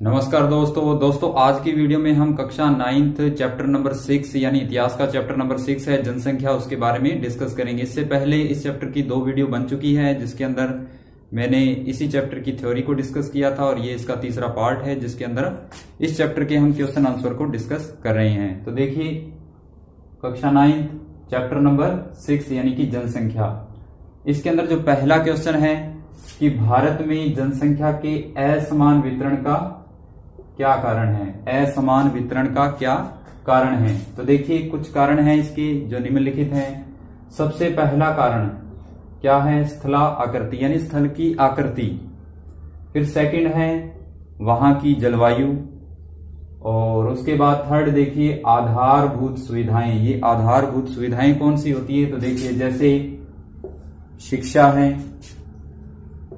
नमस्कार दोस्तों आज की वीडियो में हम कक्षा 9th चैप्टर नंबर 6 यानी इतिहास का चैप्टर नंबर 6 है जनसंख्या, उसके बारे में डिस्कस करेंगे। इससे पहले इस चैप्टर की 2 वीडियो बन चुकी है जिसके अंदर मैंने इसी चैप्टर की थ्योरी को डिस्कस किया था और ये इसका तीसरा पार्ट है जिसके अंदर इस चैप्टर के हम क्वेश्चन आंसर को डिस्कस कर रहे हैं। तो देखिए कक्षा 9th चैप्टर नंबर 6 यानी कि जनसंख्या, इसके अंदर जो पहला क्वेश्चन है कि भारत में जनसंख्या के असमान वितरण का क्या कारण है। असमान वितरण का क्या कारण है? तो देखिए कुछ कारण हैं इसके जो निम्नलिखित हैं। सबसे पहला कारण क्या है? स्थला आकृति यानी स्थल की आकृति। फिर सेकंड है वहां की जलवायु, और उसके बाद थर्ड देखिए आधारभूत सुविधाएं। ये आधारभूत सुविधाएं कौन सी होती है? तो देखिए जैसे शिक्षा है,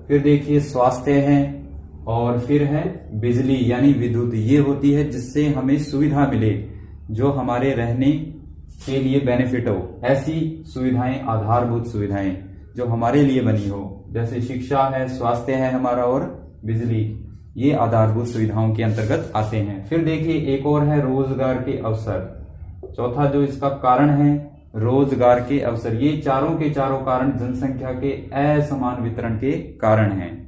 फिर देखिए स्वास्थ्य है, और फिर है बिजली यानी विद्युत। ये होती है जिससे हमें सुविधा मिले, जो हमारे रहने के लिए बेनिफिट हो। ऐसी सुविधाएं आधारभूत सुविधाएं जो हमारे लिए बनी हो, जैसे शिक्षा है, स्वास्थ्य है हमारा, और बिजली, ये आधारभूत सुविधाओं के अंतर्गत आते हैं। फिर देखिए एक और है रोजगार के अवसर। चौथा जो इसका कारण है रोजगार के अवसर। ये चारों के चारों कारण जनसंख्या के असमान वितरण के कारण हैं।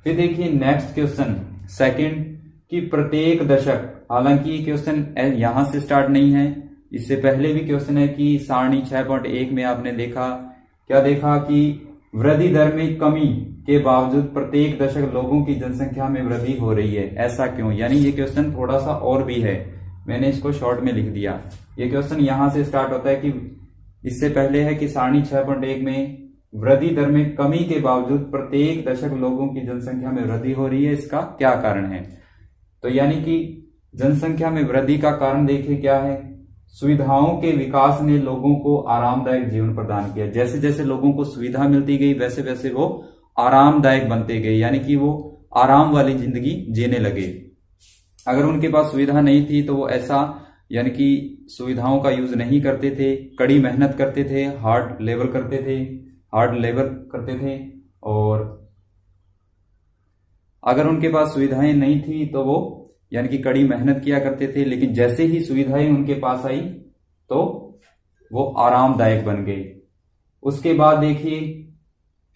फिर देखिए नेक्स्ट क्वेश्चन सेकंड कि प्रत्येक दशक, हालांकि ये क्वेश्चन यहां से स्टार्ट नहीं है, इससे पहले भी क्वेश्चन है कि सारणी 6.1 में आपने देखा कि वृद्धि दर में कमी के बावजूद प्रत्येक दशक लोगों की जनसंख्या में वृद्धि हो रही है, ऐसा क्यों? यानी ये क्वेश्चन थोड़ा सा और भी है, मैंने इसको शॉर्ट में लिख दिया। ये क्वेश्चन यहां से स्टार्ट होता है कि इससे पहले है कि सारणी 6.1 में वृद्धि दर में कमी के बावजूद प्रत्येक दशक लोगों की जनसंख्या में वृद्धि हो रही है, इसका क्या कारण है? तो यानी कि जनसंख्या में वृद्धि का कारण देखिए क्या है? सुविधाओं के विकास ने लोगों को आरामदायक जीवन प्रदान किया। जैसे जैसे लोगों को सुविधा मिलती गई वैसे वैसे वो आरामदायक बनते गए, यानी कि वो आराम वाली जिंदगी जीने लगे। अगर उनके पास सुविधा नहीं थी तो वो ऐसा यानी कि सुविधाओं का यूज नहीं करते थे, कड़ी मेहनत करते थे, हार्ड लेबर करते थे, और अगर उनके पास सुविधाएं नहीं थी तो वो यानी कि कड़ी मेहनत किया करते थे। लेकिन जैसे ही सुविधाएं उनके पास आई तो वो आरामदायक बन गई। उसके बाद देखिए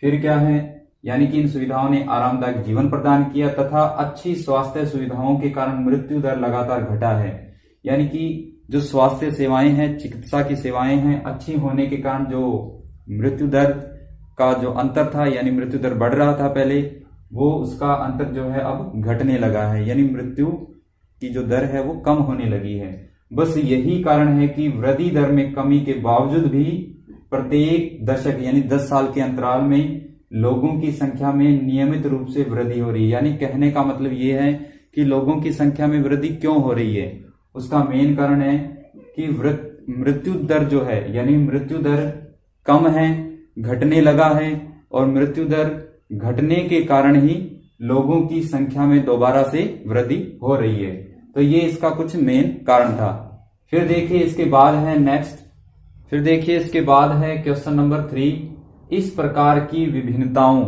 फिर क्या है, यानी कि इन सुविधाओं ने आरामदायक जीवन प्रदान किया तथा अच्छी स्वास्थ्य सुविधाओं के कारण मृत्यु दर लगातार घटा है। यानी कि जो स्वास्थ्य सेवाएं हैं, चिकित्सा की सेवाएं हैं, अच्छी होने के कारण जो मृत्यु दर का जो अंतर था, यानी मृत्यु दर बढ़ रहा था पहले, वो उसका अंतर जो है अब घटने लगा है, यानी मृत्यु की जो दर है वो कम होने लगी है। बस यही कारण है कि वृद्धि दर में कमी के बावजूद भी प्रत्येक दशक यानी 10 साल के अंतराल में लोगों की संख्या में नियमित रूप से वृद्धि हो रही है। यानी कहने का मतलब ये है कि लोगों की संख्या में वृद्धि क्यों हो रही है? उसका मेन कारण है कि मृत्यु दर जो है, यानी मृत्यु दर कम है, घटने लगा है, और मृत्यु दर घटने के कारण ही लोगों की संख्या में दोबारा से वृद्धि हो रही है। तो ये इसका कुछ मेन कारण था। फिर देखिए इसके बाद है क्वेश्चन नंबर 3, इस प्रकार की विभिन्नताओं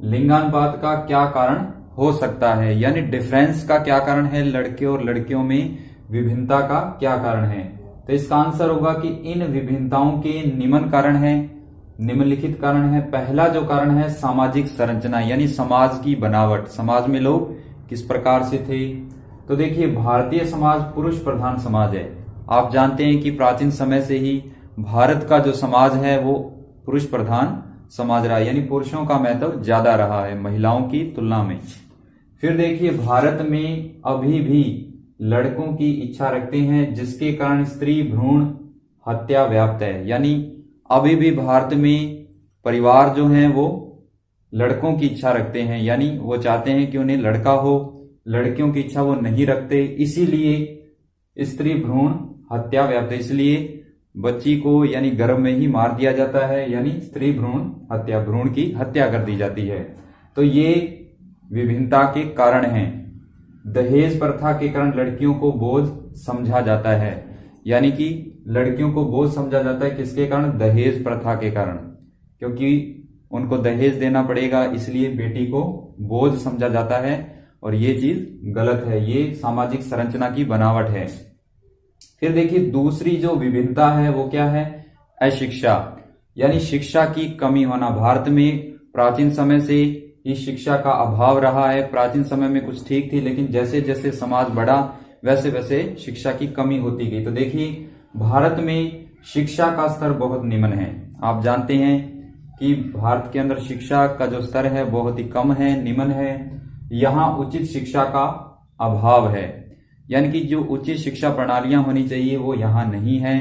लिंगानुपात का क्या कारण हो सकता है? यानी डिफरेंस का क्या कारण है? लड़के और लड़कियों में विभिन्नता का क्या कारण है? तो इसका आंसर होगा कि इन विभिन्नताओं के निम्नलिखित कारण है। पहला जो कारण है सामाजिक संरचना, यानी समाज की बनावट, समाज में लोग किस प्रकार से थे। तो देखिए भारतीय समाज पुरुष प्रधान समाज है। आप जानते हैं कि प्राचीन समय से ही भारत का जो समाज है वो पुरुष प्रधान समाज रहा, यानी पुरुषों का महत्व ज्यादा रहा है महिलाओं की तुलना में। फिर देखिए भारत में अभी भी लड़कों की इच्छा रखते हैं, जिसके कारण स्त्री भ्रूण हत्या व्याप्त है। यानी अभी भी भारत में परिवार जो हैं वो लड़कों की इच्छा रखते हैं, यानी वो चाहते हैं कि उन्हें लड़का हो, लड़कियों की इच्छा वो नहीं रखते, इसीलिए स्त्री भ्रूण हत्या व्याप्त है। इसलिए बच्ची को यानी गर्भ में ही मार दिया जाता है, यानी स्त्री भ्रूण हत्या, भ्रूण की हत्या कर दी जाती है। तो ये विभिन्नता के कारण हैं। दहेज प्रथा के कारण लड़कियों को बोझ समझा जाता है, यानी कि लड़कियों को बोझ समझा जाता है किसके कारण? दहेज प्रथा के कारण, क्योंकि उनको दहेज देना पड़ेगा, इसलिए बेटी को बोझ समझा जाता है। और ये चीज गलत है, ये सामाजिक संरचना की बनावट है। फिर देखिए दूसरी जो विभिन्नता है वो क्या है, अशिक्षा, यानी शिक्षा की कमी होना। भारत में प्राचीन समय से इस शिक्षा का अभाव रहा है। प्राचीन समय में कुछ ठीक थी, लेकिन जैसे जैसे समाज बढ़ा वैसे वैसे शिक्षा की कमी होती गई। तो देखिए भारत में शिक्षा का स्तर बहुत निम्न है। आप जानते हैं कि भारत के अंदर शिक्षा का जो स्तर है बहुत ही कम है, निम्न है। यहाँ उचित शिक्षा का अभाव है, यानी कि जो उचित शिक्षा प्रणालियां होनी चाहिए वो यहाँ नहीं है।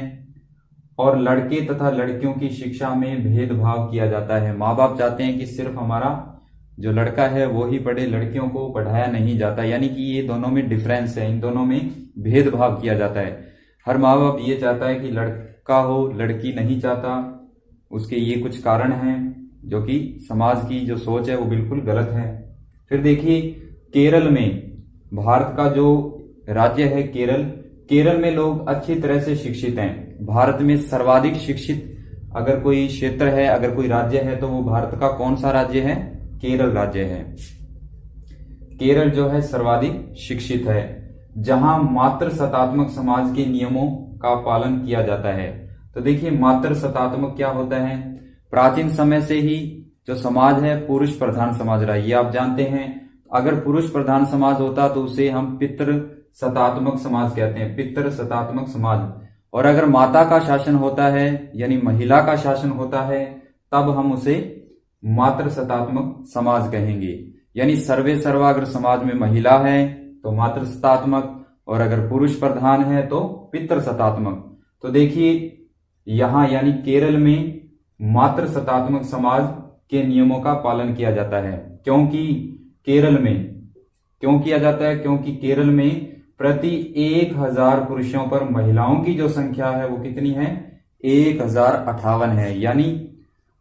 और लड़के तथा लड़कियों की शिक्षा में भेदभाव किया जाता है। माँ बाप चाहते हैं कि सिर्फ हमारा जो लड़का है वो ही पढ़े, लड़कियों को पढ़ाया नहीं जाता, यानी कि ये दोनों में डिफरेंस है, इन दोनों में भेदभाव किया जाता है। हर माँ बाप ये चाहता है कि लड़का हो, लड़की नहीं चाहता। उसके ये कुछ कारण हैं जो कि समाज की जो सोच है वो बिल्कुल गलत है। फिर देखिए केरल में, भारत का जो राज्य है केरल, केरल में लोग अच्छी तरह से शिक्षित हैं। भारत में सर्वाधिक शिक्षित अगर कोई क्षेत्र है, अगर कोई राज्य है तो वो भारत का कौन सा राज्य है, केरल राज्य है। केरल जो है सर्वाधिक शिक्षित है, जहां मातृ सत्तात्मक समाज के नियमों का पालन किया जाता है। तो देखिए मातृ सत्तात्मक क्या होता है, प्राचीन समय से ही जो समाज है पुरुष प्रधान समाज रहा है, ये आप जानते हैं। अगर पुरुष प्रधान समाज होता तो उसे हम पितृ सत्तात्मक समाज कहते हैं, पितृ सत्तात्मक समाज। और अगर माता का शासन होता है यानी महिला का शासन होता है तब हम उसे मातृ सत्तात्मक समाज कहेंगे। यानी सर्वे सर्वाग्र समाज में महिला है तो मातृ सत्तात्मक, और अगर पुरुष प्रधान है तो पितृ सत्तात्मक। तो देखिए यहां यानी केरल में मातृ सत्तात्मक समाज के नियमों का पालन किया जाता है। क्योंकि केरल में क्यों किया जाता है, क्योंकि केरल में प्रति 1000 पुरुषों पर महिलाओं की जो संख्या है वो कितनी है, 1058 है। यानी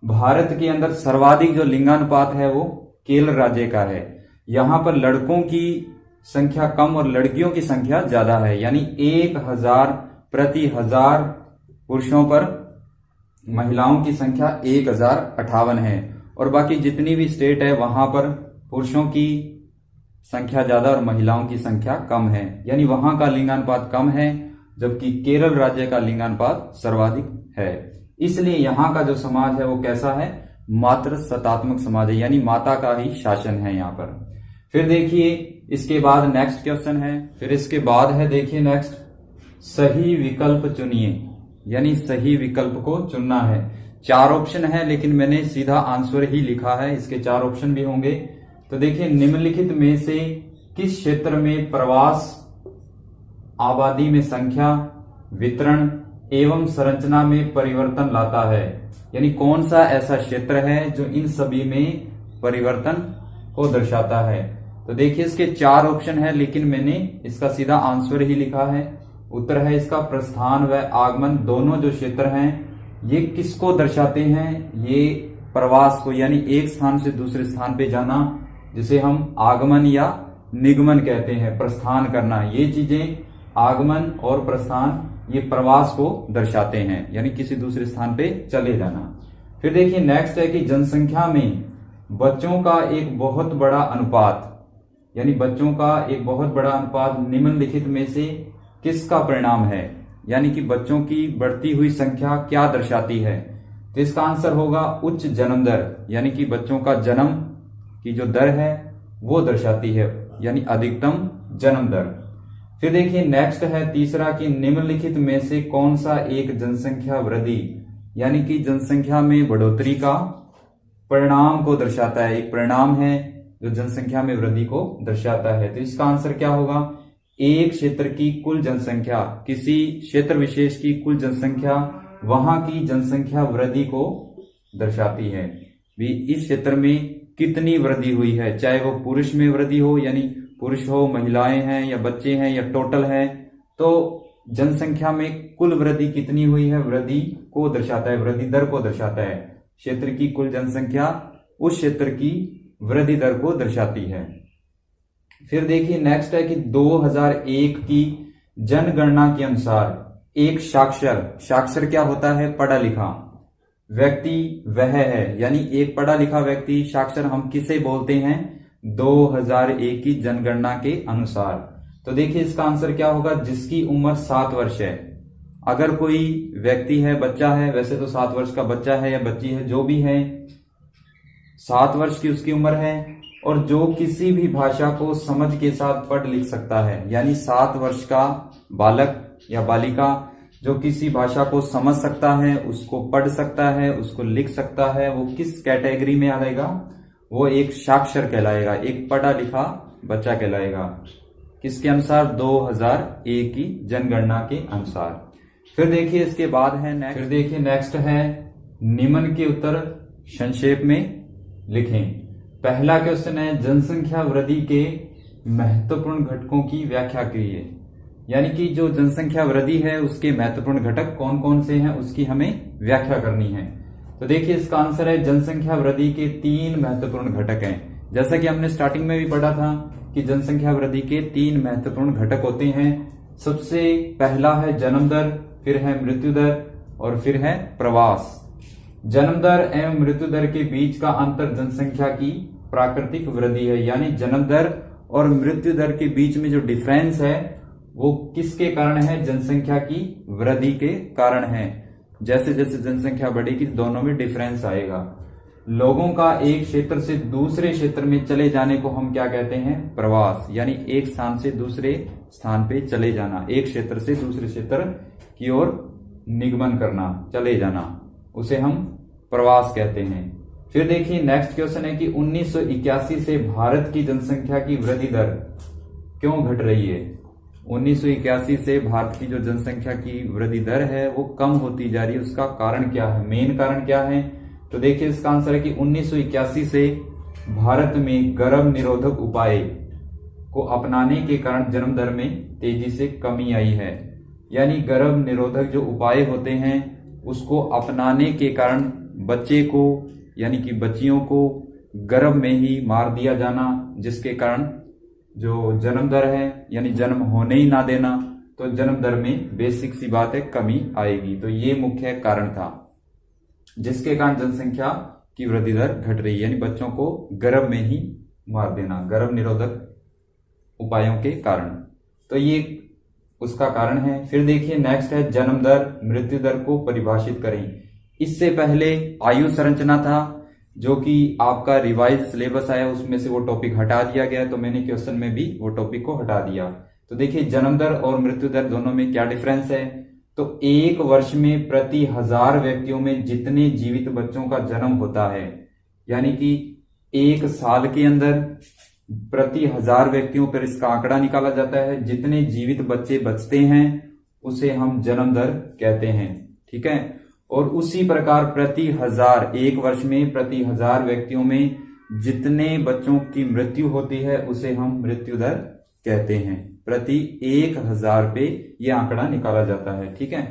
भारत के अंदर सर्वाधिक जो लिंगानुपात है वो केरल राज्य का है। यहां पर लड़कों की संख्या कम और लड़कियों की संख्या ज्यादा है, यानी 1000 प्रति 1000 पुरुषों पर महिलाओं की संख्या 1058 है। और बाकी जितनी भी स्टेट है वहां पर पुरुषों की संख्या ज्यादा और महिलाओं की संख्या कम है, यानी वहां का लिंगानुपात कम है, जबकि केरल राज्य का लिंगानुपात सर्वाधिक है। इसलिए यहाँ का जो समाज है वो कैसा है, मातृ सत्तात्मक समाज है, यानी माता का ही शासन है यहाँ पर। फिर देखिए इसके बाद नेक्स्ट क्वेश्चन है, फिर इसके बाद है देखिए नेक्स्ट, सही विकल्प चुनिए, यानी सही विकल्प को चुनना है। 4 ऑप्शन है लेकिन मैंने सीधा आंसर ही लिखा है, इसके 4 ऑप्शन भी होंगे। तो देखिए निम्नलिखित में से किस क्षेत्र में प्रवास आबादी में संख्या, वितरण एवं संरचना में परिवर्तन लाता है, यानी कौन सा ऐसा क्षेत्र है जो इन सभी में परिवर्तन को दर्शाता है। तो देखिए इसके 4 ऑप्शन है लेकिन मैंने इसका सीधा आंसर ही लिखा है। उत्तर है इसका प्रस्थान व आगमन, दोनों जो क्षेत्र हैं ये किसको दर्शाते हैं, ये प्रवास को, यानी एक स्थान से दूसरे स्थान पे जाना, जिसे हम आगमन या निगमन कहते हैं, प्रस्थान करना। ये चीजें आगमन और प्रस्थान ये प्रवास को दर्शाते हैं, यानी किसी दूसरे स्थान पे चले जाना। फिर देखिए नेक्स्ट है कि जनसंख्या में बच्चों का एक बहुत बड़ा अनुपात, यानी बच्चों का एक बहुत बड़ा अनुपात निम्नलिखित में से किसका परिणाम है, यानी कि बच्चों की बढ़ती हुई संख्या क्या दर्शाती है। तो इसका आंसर होगा उच्च जन्म दर, यानी कि बच्चों का जन्म की जो दर है वो दर्शाती है, यानी अधिकतम जन्म दर। फिर देखिए नेक्स्ट है तीसरा कि निम्नलिखित में से कौन सा एक जनसंख्या वृद्धि, यानी कि जनसंख्या में बढ़ोतरी का परिणाम को दर्शाता है, एक परिणाम है जो जनसंख्या में वृद्धि को दर्शाता है। तो इसका आंसर क्या होगा, एक क्षेत्र की कुल जनसंख्या, किसी क्षेत्र विशेष की कुल जनसंख्या वहां की जनसंख्या वृद्धि को दर्शाती है। भी इस क्षेत्र में कितनी वृद्धि हुई है, चाहे वो पुरुष में वृद्धि हो, यानी पुरुष हो, महिलाएं हैं या बच्चे हैं या टोटल है, तो जनसंख्या में कुल वृद्धि कितनी हुई है, वृद्धि को दर्शाता है, वृद्धि दर को दर्शाता है। क्षेत्र की कुल जनसंख्या उस क्षेत्र की वृद्धि दर को दर्शाती है। फिर देखिए नेक्स्ट है कि 2001 की जनगणना के अनुसार एक साक्षर क्या होता है, पढ़ा लिखा व्यक्ति वह है, यानी एक पढ़ा लिखा व्यक्ति, साक्षर हम किसे बोलते हैं, 2001 की जनगणना के अनुसार। तो देखिए इसका आंसर क्या होगा, जिसकी उम्र 7 वर्ष है। अगर कोई व्यक्ति है, बच्चा है, वैसे तो 7 वर्ष का बच्चा है या बच्ची है, जो भी है 7 वर्ष की उसकी उम्र है, और जो किसी भी भाषा को समझ के साथ पढ़ लिख सकता है, यानी 7 वर्ष का बालक या बालिका जो किसी भाषा को समझ सकता है, उसको पढ़ सकता है, उसको लिख सकता है, वो किस कैटेगरी में आएगा, वो एक साक्षर कहलाएगा, एक पढ़ा लिखा बच्चा कहलाएगा। किसके अनुसार, 2001 की जनगणना के अनुसार। फिर देखिए इसके बाद है नेक्स्ट है निम्न के उत्तर संक्षेप में लिखें। पहला क्वेश्चन है, जनसंख्या वृद्धि के महत्वपूर्ण घटकों की व्याख्या कीजिए। यानी कि जो जनसंख्या वृद्धि है उसके महत्वपूर्ण घटक कौन कौन से हैं, उसकी हमें व्याख्या करनी है। तो देखिए इसका आंसर है, जनसंख्या वृद्धि के 3 महत्वपूर्ण घटक हैं। जैसा कि हमने स्टार्टिंग में भी पढ़ा था कि जनसंख्या वृद्धि के 3 महत्वपूर्ण घटक होते हैं। सबसे पहला है जन्म दर, फिर है मृत्यु दर और फिर है प्रवास। जन्म दर एवं मृत्यु दर के बीच का अंतर जनसंख्या की प्राकृतिक वृद्धि है। यानी जन्म दर और मृत्यु दर के बीच में जो डिफरेंस है वो किसके कारण है, जनसंख्या की वृद्धि के कारण है। जैसे जैसे जनसंख्या बढ़ेगी दोनों में डिफरेंस आएगा। लोगों का एक क्षेत्र से दूसरे क्षेत्र में चले जाने को हम क्या कहते हैं, प्रवास। यानी एक स्थान से दूसरे स्थान पे चले जाना, एक क्षेत्र से दूसरे क्षेत्र की ओर निगमन करना, चले जाना, उसे हम प्रवास कहते हैं। फिर देखिए नेक्स्ट क्वेश्चन है कि 1981 से भारत की जनसंख्या की वृद्धि दर क्यों घट रही है। 1981 से भारत की जो जनसंख्या की वृद्धि दर है वो कम होती जा रही है, उसका कारण क्या है, मेन कारण क्या है। तो देखिए इसका आंसर है कि 1981 से भारत में गर्भ निरोधक उपाय को अपनाने के कारण जन्म दर में तेजी से कमी आई है। यानी गर्भ निरोधक जो उपाय होते हैं उसको अपनाने के कारण बच्चे को यानी कि बच्चियों को गर्भ में ही मार दिया जाना, जिसके कारण जो जन्म दर है यानी जन्म होने ही ना देना, तो जन्म दर में बेसिक सी बात है कमी आएगी। तो ये मुख्य कारण था जिसके कारण जनसंख्या की वृद्धि दर घट रही है, यानी बच्चों को गर्भ में ही मार देना, गर्भ निरोधक उपायों के कारण। तो ये उसका कारण है। फिर देखिए नेक्स्ट है जन्म दर मृत्यु दर को परिभाषित करें। इससे पहले आयु संरचना था जो कि आपका रिवाइज सिलेबस आया, उसमें से वो टॉपिक हटा दिया गया, तो मैंने क्वेश्चन में भी वो टॉपिक को हटा दिया। तो देखिए जन्म दर और मृत्यु दर दोनों में क्या डिफरेंस है। तो एक वर्ष में प्रति 1000 व्यक्तियों में जितने जीवित बच्चों का जन्म होता है, यानी कि एक साल के अंदर प्रति 1000 व्यक्तियों पर इसका आंकड़ा निकाला जाता है, जितने जीवित बच्चे बचते हैं उसे हम जन्म दर कहते हैं। ठीक है। और उसी प्रकार प्रति 1000 एक वर्ष में प्रति 1000 व्यक्तियों में जितने बच्चों की मृत्यु होती है उसे हम मृत्यु दर कहते हैं। प्रति 1000 पे यह आंकड़ा निकाला जाता है। ठीक है।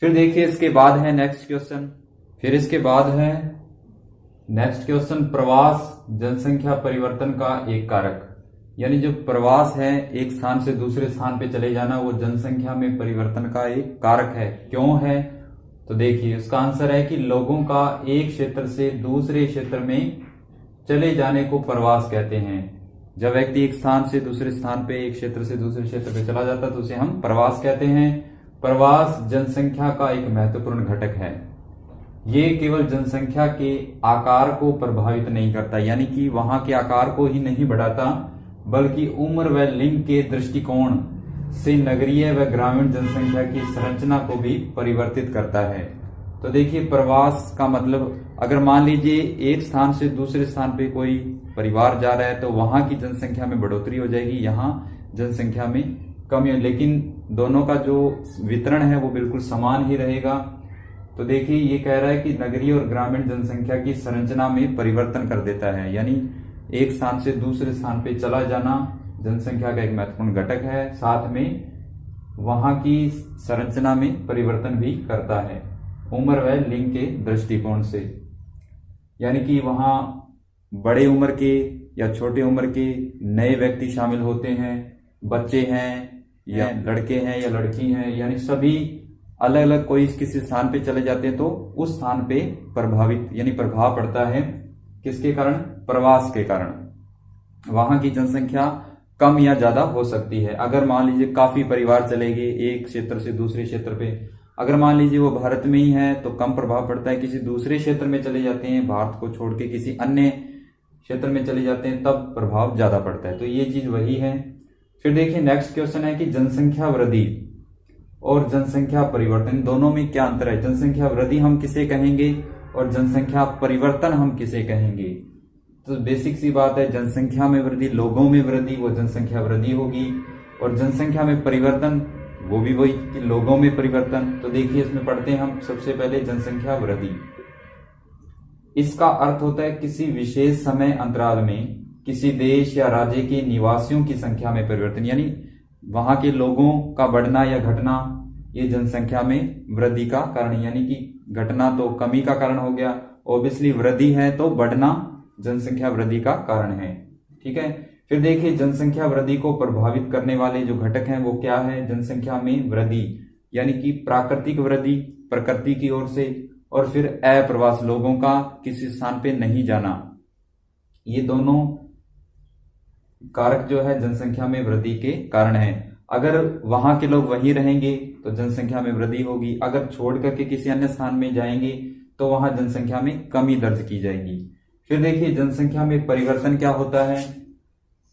फिर देखिए इसके बाद है नेक्स्ट क्वेश्चन। फिर इसके बाद है नेक्स्ट क्वेश्चन, प्रवास जनसंख्या परिवर्तन का एक कारक। यानी जो प्रवास है, एक स्थान से दूसरे स्थान पे चले जाना, वो जनसंख्या में परिवर्तन का एक कारक है। क्यों है, तो देखिए उसका आंसर है कि लोगों का एक क्षेत्र से दूसरे क्षेत्र में चले जाने को प्रवास कहते हैं। जब व्यक्ति एक स्थान से दूसरे स्थान पे, एक क्षेत्र से दूसरे क्षेत्र पे चला जाता है तो उसे हम प्रवास कहते हैं। प्रवास जनसंख्या का एक महत्वपूर्ण घटक है। ये केवल जनसंख्या के आकार को प्रभावित नहीं करता, यानी कि वहां के आकार को ही नहीं बढ़ाता, बल्कि उम्र व लिंग के दृष्टिकोण से नगरीय व ग्रामीण जनसंख्या की संरचना को भी परिवर्तित करता है। तो देखिए प्रवास का मतलब, अगर मान लीजिए एक स्थान से दूसरे स्थान पे कोई परिवार जा रहा है तो वहां की जनसंख्या में बढ़ोतरी हो जाएगी, यहाँ जनसंख्या में कमी, लेकिन दोनों का जो वितरण है वो बिल्कुल समान ही रहेगा। तो देखिए ये कह रहा है कि नगरीय और ग्रामीण जनसंख्या की संरचना में परिवर्तन कर देता है, यानी एक स्थान से दूसरे स्थान पे चला जाना जनसंख्या का एक महत्वपूर्ण घटक है, साथ में वहां की संरचना में परिवर्तन भी करता है उम्र व लिंग के दृष्टिकोण से। यानी कि वहां बड़े उम्र के या छोटे उम्र के नए व्यक्ति शामिल होते हैं, बच्चे हैं या लड़के हैं या लड़की हैं, यानी सभी अलग अलग कोई किसी स्थान पे चले जाते हैं तो उस स्थान पे प्रभावित यानी प्रभाव पड़ता है, किसके कारण, प्रवास के कारण। वहां की जनसंख्या कम या ज्यादा हो सकती है। अगर मान लीजिए काफी परिवार चले गए एक क्षेत्र से दूसरे क्षेत्र पे, अगर मान लीजिए वो भारत में ही है तो कम प्रभाव पड़ता है। किसी दूसरे क्षेत्र में चले जाते हैं, भारत को छोड़ के किसी अन्य क्षेत्र में चले जाते हैं, तब प्रभाव ज्यादा पड़ता है। तो ये चीज वही है। फिर देखिए नेक्स्ट क्वेश्चन है कि जनसंख्या वृद्धि और जनसंख्या परिवर्तन, दोनों में क्या अंतर है। जनसंख्या वृद्धि हम किसे कहेंगे और जनसंख्या परिवर्तन हम किसे कहेंगे। तो बेसिक सी बात है, जनसंख्या में वृद्धि, लोगों में वृद्धि, वो जनसंख्या वृद्धि होगी, और जनसंख्या में परिवर्तन वो भी वही कि लोगों में परिवर्तन। तो देखिए इसमें पढ़ते हैं हम सबसे पहले जनसंख्या वृद्धि। इसका अर्थ होता है किसी विशेष समय अंतराल में किसी देश या राज्य के निवासियों की संख्या में परिवर्तन, यानी वहां के लोगों का बढ़ना या घटना, ये जनसंख्या में वृद्धि का कारण, यानी कि घटना तो कमी का कारण हो गया, ऑब्वियसली वृद्धि है तो बढ़ना जनसंख्या वृद्धि का कारण है। ठीक है। फिर देखिए जनसंख्या वृद्धि को प्रभावित करने वाले जो घटक हैं वो क्या है। जनसंख्या में वृद्धि यानी कि प्राकृतिक वृद्धि प्रकृति की ओर से, और फिर अप्रवास लोगों का किसी स्थान पे नहीं जाना, ये दोनों कारक जो है जनसंख्या में वृद्धि के कारण है। अगर वहां के लोग वहीं रहेंगे तो जनसंख्या में वृद्धि होगी, अगर छोड़ करके किसी अन्य स्थान में जाएंगे तो वहां जनसंख्या में कमी दर्ज की जाएगी। फिर देखिए जनसंख्या में परिवर्तन क्या होता है।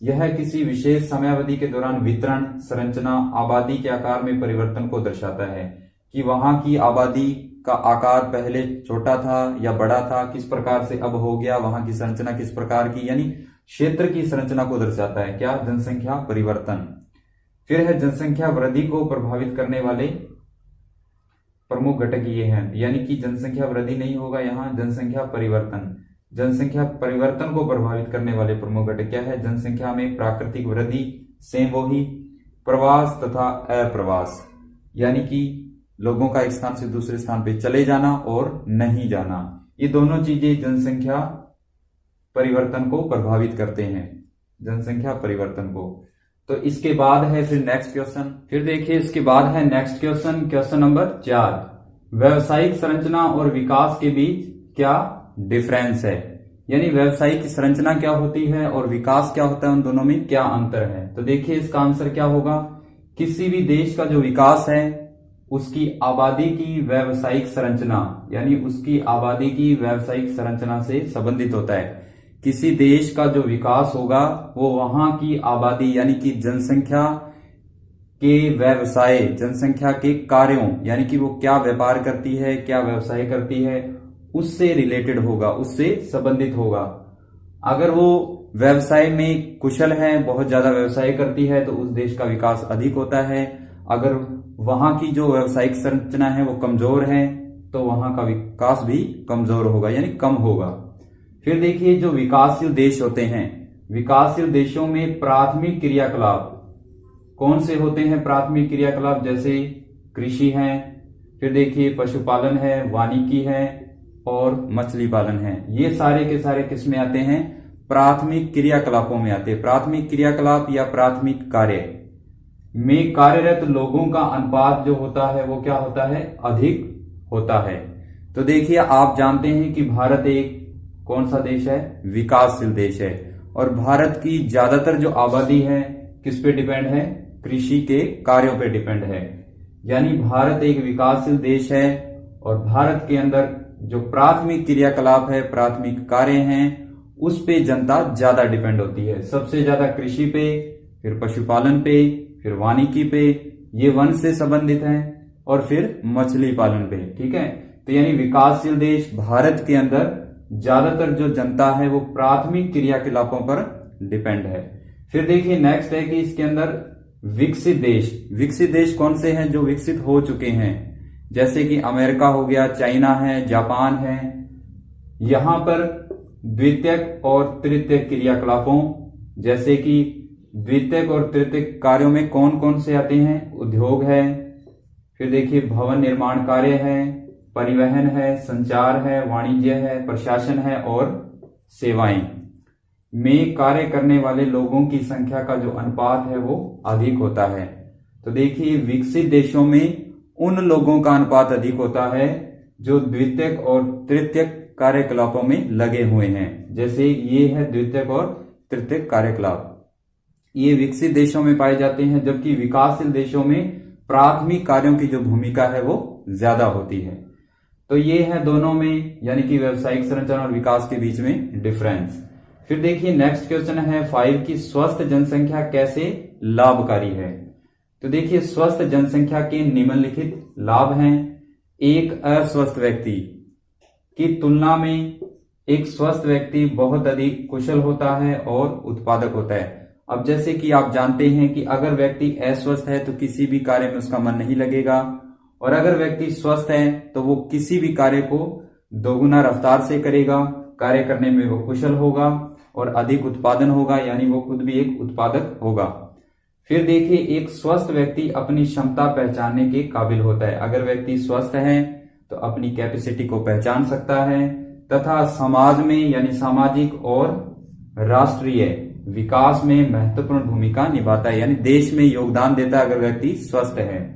यह किसी विशेष समयावधि के दौरान वितरण, संरचना, आबादी के आकार में परिवर्तन को दर्शाता है कि वहां की आबादी का आकार पहले छोटा था या बड़ा था, किस प्रकार से अब हो गया, वहां की संरचना किस प्रकार की, यानी क्षेत्र की संरचना को दर्शाता है क्या, जनसंख्या परिवर्तन। फिर है जनसंख्या वृद्धि को प्रभावित करने वाले प्रमुख घटक ये हैं, यानी कि जनसंख्या वृद्धि नहीं होगा यहाँ, जनसंख्या परिवर्तन। जनसंख्या परिवर्तन को प्रभावित करने वाले प्रमुख घटक क्या है। जनसंख्या में प्राकृतिक वृद्धि, सेम वही, प्रवास तथा अप्रवास, यानी कि लोगों का एक स्थान से दूसरे स्थान पे चले जाना और नहीं जाना, ये दोनों चीजें जनसंख्या परिवर्तन को प्रभावित करते हैं, जनसंख्या परिवर्तन को। तो इसके बाद है फिर नेक्स्ट क्वेश्चन। फिर देखिए इसके बाद है नेक्स्ट क्वेश्चन, क्वेश्चन नंबर 4, व्यवसायिक संरचना और विकास के बीच क्या डिफरेंस है, यानी व्यवसायिक संरचना क्या होती है और विकास क्या होता है, उन दोनों में क्या अंतर है। तो देखिए इसका आंसर क्या होगा। किसी भी देश का जो विकास है उसकी आबादी की व्यावसायिक संरचना, यानी उसकी आबादी की व्यावसायिक संरचना से संबंधित होता है। किसी देश का जो विकास होगा वो वहां की आबादी यानी कि जनसंख्या के व्यवसाय, जनसंख्या के कार्यों, यानी कि वो क्या व्यापार करती है, क्या व्यवसाय करती है, उससे रिलेटेड होगा, उससे संबंधित होगा। अगर वो व्यवसाय में कुशल है, बहुत ज्यादा व्यवसाय करती है, तो उस देश का विकास अधिक होता है। अगर वहां की जो व्यावसायिक संरचना है वो कमजोर है तो वहां का विकास भी कमजोर होगा, यानी कम होगा। फिर देखिए जो विकासशील देश होते हैं, विकासशील देशों में प्राथमिक क्रियाकलाप कौन से होते हैं। प्राथमिक क्रियाकलाप जैसे कृषि है, फिर देखिए पशुपालन है, वानिकी है और मछली पालन है। ये सारे के सारे किस में आते हैं, प्राथमिक क्रियाकलापों में आते हैं। प्राथमिक क्रियाकलाप या प्राथमिक कार्य में कार्यरत लोगों का अनुपात जो होता है वो क्या होता है, अधिक होता है। तो देखिए आप जानते हैं कि भारत एक कौन सा देश है, विकासशील देश है, और भारत की ज्यादातर जो आबादी है किस पे डिपेंड है, कृषि के कार्यों पे डिपेंड है। यानी भारत एक विकासशील देश है और भारत के अंदर जो प्राथमिक क्रियाकलाप है, प्राथमिक कार्य हैं, उस पे जनता ज्यादा डिपेंड होती है। सबसे ज्यादा कृषि पे, फिर पशुपालन पे, फिर वानिकी पे, ये वन से संबंधित हैं, और फिर मछली पालन पे। ठीक है। तो यानी विकासशील देश भारत के अंदर ज्यादातर जो जनता है वो प्राथमिक क्रियाकलापों पर डिपेंड है। फिर देखिए नेक्स्ट है कि इसके अंदर विकसित देश, विकसित देश कौन से हैं, जो विकसित हो चुके हैं, जैसे कि अमेरिका हो गया, चाइना है, जापान है। यहां पर द्वितीयक और तृतीयक क्रियाकलापों, जैसे कि द्वितीयक और तृतीयक कार्यों में कौन कौन से आते हैं, उद्योग है, फिर देखिए भवन निर्माण कार्य है, परिवहन है, संचार है, वाणिज्य है, प्रशासन है और सेवाएं में कार्य करने वाले लोगों की संख्या का जो अनुपात है वो अधिक होता है। तो देखिए विकसित देशों में उन लोगों का अनुपात अधिक होता है जो द्वितीयक और तृतीयक कार्यकलापों में लगे हुए हैं। जैसे ये है द्वितीयक और तृतीयक कार्यकलाप ये विकसित देशों में पाए जाते हैं, जबकि विकासशील देशों में प्राथमिक कार्यों की जो भूमिका है वो ज्यादा होती है। तो ये है दोनों में यानी कि व्यवसायिक संरचना और विकास के बीच में डिफरेंस। फिर देखिए नेक्स्ट क्वेश्चन है 5 की स्वस्थ जनसंख्या कैसे लाभकारी है। तो देखिए स्वस्थ जनसंख्या के निम्नलिखित लाभ हैं। एक अस्वस्थ व्यक्ति की तुलना में एक स्वस्थ व्यक्ति बहुत अधिक कुशल होता है और उत्पादक होता है। अब जैसे कि आप जानते हैं कि अगर व्यक्ति अस्वस्थ है तो किसी भी कार्य में उसका मन नहीं लगेगा, और अगर व्यक्ति स्वस्थ है तो वो किसी भी कार्य को दोगुना रफ्तार से करेगा, कार्य करने में वो कुशल होगा और अधिक उत्पादन होगा, यानी वो खुद भी एक उत्पादक होगा। फिर देखिए एक स्वस्थ व्यक्ति अपनी क्षमता पहचानने के काबिल होता है। अगर व्यक्ति स्वस्थ है तो अपनी कैपेसिटी को पहचान सकता है तथा समाज में यानी सामाजिक और राष्ट्रीय विकास में महत्वपूर्ण भूमिका निभाता है, यानी देश में योगदान देता है अगर व्यक्ति स्वस्थ है।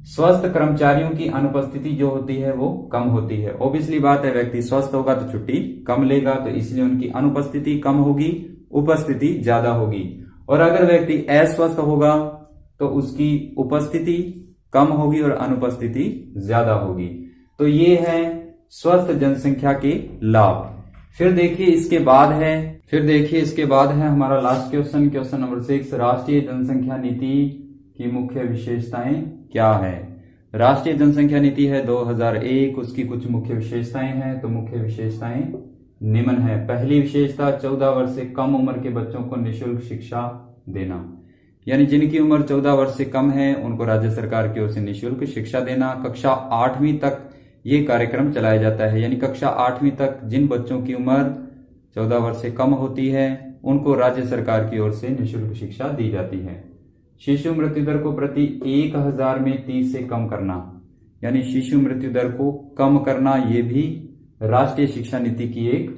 स्वस्थ कर्मचारियों की अनुपस्थिति जो होती है वो कम होती है। ऑब्वियसली बात है, व्यक्ति स्वस्थ होगा तो छुट्टी कम लेगा, तो इसलिए उनकी अनुपस्थिति कम होगी, उपस्थिति ज्यादा होगी। और अगर व्यक्ति अस्वस्थ होगा तो उसकी उपस्थिति कम होगी और अनुपस्थिति ज्यादा होगी। तो ये है स्वस्थ जनसंख्या के लाभ। फिर देखिए इसके बाद है हमारा लास्ट क्वेश्चन नंबर 6, राष्ट्रीय जनसंख्या नीति की मुख्य विशेषताएं क्या है। राष्ट्रीय जनसंख्या नीति है 2001, उसकी कुछ मुख्य विशेषताएं हैं। तो मुख्य विशेषताएं निम्न है। पहली विशेषता 14 वर्ष से कम उम्र के बच्चों को निःशुल्क शिक्षा देना, यानी जिनकी उम्र 14 वर्ष से कम है उनको राज्य सरकार की ओर से निःशुल्क शिक्षा देना। कक्षा 8वीं तक ये कार्यक्रम चलाया जाता है, यानी कक्षा 8वीं तक जिन बच्चों की उम्र 14 वर्ष से कम होती है उनको राज्य सरकार की ओर से निःशुल्क शिक्षा दी जाती है। शिशु मृत्यु दर को प्रति 1000 में 30 से कम करना, यानी शिशु मृत्यु दर को कम करना, ये भी राष्ट्रीय शिक्षा नीति की एक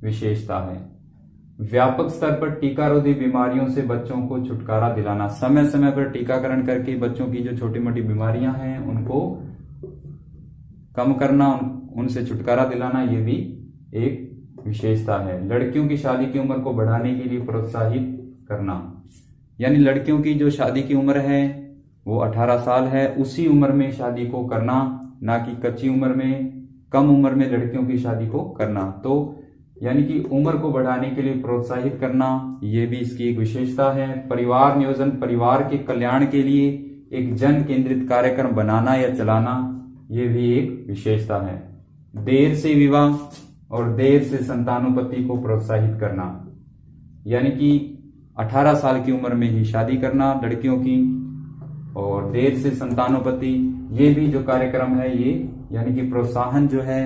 विशेषता है। व्यापक स्तर पर टीकारोधी बीमारियों से बच्चों को छुटकारा दिलाना, समय समय पर टीकाकरण करके बच्चों की जो छोटी मोटी बीमारियां हैं उनको कम करना, उनसे छुटकारा दिलाना, ये भी एक विशेषता है। लड़कियों की शादी की उम्र को बढ़ाने के लिए प्रोत्साहित करना, यानी लड़कियों की जो शादी की उम्र है वो 18 साल है, उसी उम्र में शादी को करना, ना कि कच्ची उम्र में, कम उम्र में लड़कियों की शादी को करना। तो यानी कि उम्र को बढ़ाने के लिए प्रोत्साहित करना, ये भी इसकी एक विशेषता है। परिवार नियोजन, परिवार के कल्याण के लिए एक जन केंद्रित कार्यक्रम बनाना या चलाना, ये भी एक विशेषता है। देर से विवाह और देर से संतानोत्पत्ति को प्रोत्साहित करना, यानी कि 18 साल की उम्र में ही शादी करना लड़कियों की, और देर से संतानोत्पत्ति, ये भी जो कार्यक्रम है ये यानी कि प्रोत्साहन जो है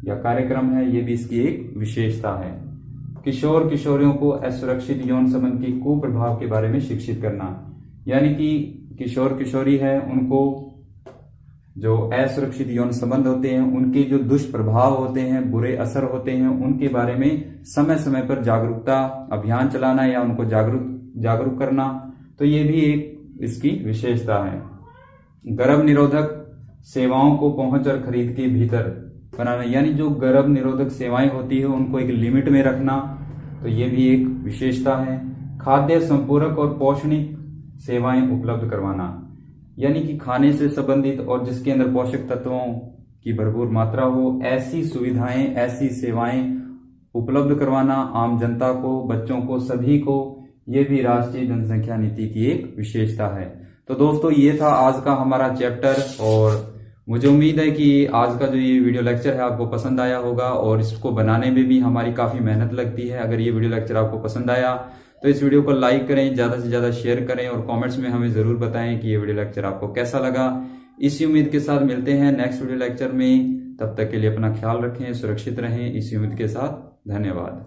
या कार्यक्रम है, ये भी इसकी एक विशेषता है। किशोर किशोरियों को असुरक्षित यौन संबंध के कुप्रभाव के बारे में शिक्षित करना, यानी कि किशोर किशोरी है उनको जो असुरक्षित यौन संबंध होते हैं, उनके जो दुष्प्रभाव होते हैं, बुरे असर होते हैं, उनके बारे में समय समय पर जागरूकता अभियान चलाना या उनको जागरूक करना, तो ये भी एक इसकी विशेषता है। गर्भ निरोधक सेवाओं को पहुंच और खरीद के भीतर बनाना, यानी जो गर्भ निरोधक सेवाएं होती है उनको एक लिमिट में रखना, तो ये भी एक विशेषता है। खाद्य संपूरक और पोषणिक सेवाएं उपलब्ध करवाना, यानी कि खाने से संबंधित और जिसके अंदर पोषक तत्वों की भरपूर मात्रा हो, ऐसी सुविधाएं, ऐसी सेवाएं उपलब्ध करवाना आम जनता को, बच्चों को, सभी को, ये भी राष्ट्रीय जनसंख्या नीति की एक विशेषता है। तो दोस्तों ये था आज का हमारा चैप्टर, और मुझे उम्मीद है कि आज का जो ये वीडियो लेक्चर है आपको पसंद आया होगा, और इसको बनाने में भी हमारी काफी मेहनत लगती है। अगर ये वीडियो लेक्चर आपको पसंद आया तो इस वीडियो को लाइक करें, ज्यादा से ज्यादा शेयर करें, और कमेंट्स में हमें जरूर बताएं कि ये वीडियो लेक्चर आपको कैसा लगा। इसी उम्मीद के साथ मिलते हैं नेक्स्ट वीडियो लेक्चर में। तब तक के लिए अपना ख्याल रखें, सुरक्षित रहें, इसी उम्मीद के साथ धन्यवाद।